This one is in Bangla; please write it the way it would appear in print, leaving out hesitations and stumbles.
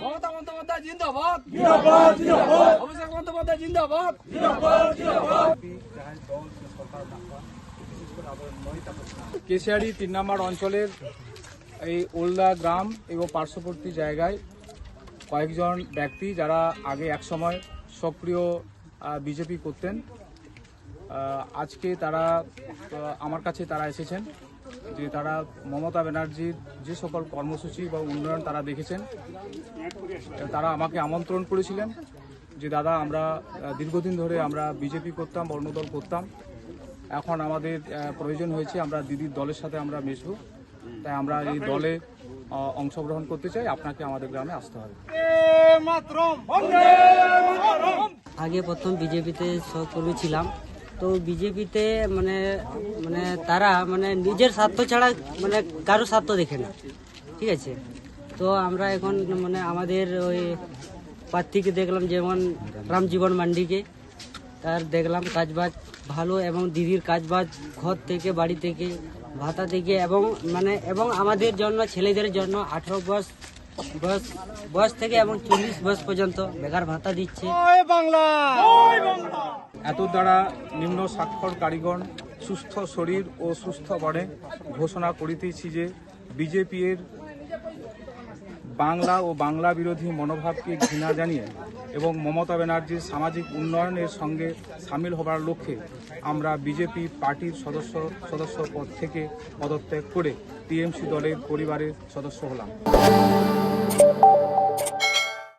মমতা বন্দ্যোপাধ্যায় জিন্দাবাদ, অভিষেক বন্দ্যোপাধ্যায় জিন্দাবাদ। কেশিয়ারি 3 নম্বর অঞ্চলের এই ওলদা গ্রাম এবং পার্শ্ববর্তী জায়গায় কয়েকজন ব্যক্তি যারা আগে একসময় সক্রিয় বিজেপি করতেন, আজকে তারা আমার কাছে তারা এসেছেন যে তারা মমতা ব্যানার্জির যে সকল কর্মসূচি বা উন্নয়ন তারা দেখেছেন। তারা আমাকে আমন্ত্রণ করেছিলেন যে দাদা আমরা দীর্ঘদিন ধরে আমরা বিজেপি করতাম, অন্যদল করতাম, এখন আমাদের প্রয়োজন হয়েছে আমরা দিদির দলের সাথে আমরা মিশব, তাই আমরা এই দলে অংশগ্রহণ করতে চাই, আপনাকে আমাদের গ্রামে আসতে হবে। আগে প্রথম বিজেপিতে সহকর্মী ছিলাম, তো বিজেপিতে মানে মানে তারা মানে নিজের স্বার্থ ছাড়া মানে কারো স্বার্থ দেখে না, ঠিক আছে। তো আমরা এখন মানে আমাদের ওই প্রার্থীকে দেখলাম, যেমন রামজীবন মান্ডিকে, তার দেখলাম কাজবাজ ভালো, এবং দিদির কাজবাজ ঘর থেকে বাড়ি থেকে ভাতা থেকে এবং আমাদের জন্য ছেলেদের জন্য 18 বয়স থেকে এবং 40 বয়স পর্যন্ত বেকার ভাতা দিচ্ছে। এত দ্বারা নিম্ন স্বাক্ষর কারিগণ সুস্থ শরীর ও সুস্থ মনে ঘোষণা করিতেছি যে বিজেপি এর বাংলা ও বাংলা বিরোধী মনোভাবকে ঘৃণা জানিয়ে এবং মমতা ব্যানার্জির সামাজিক উন্নয়নের সঙ্গে সামিল হবার লক্ষ্যে আমরা বিজেপি পার্টির সদস্য পদ থেকে পদত্যাগ করে টিএমসি দলের পরিবারের সদস্য হলাম।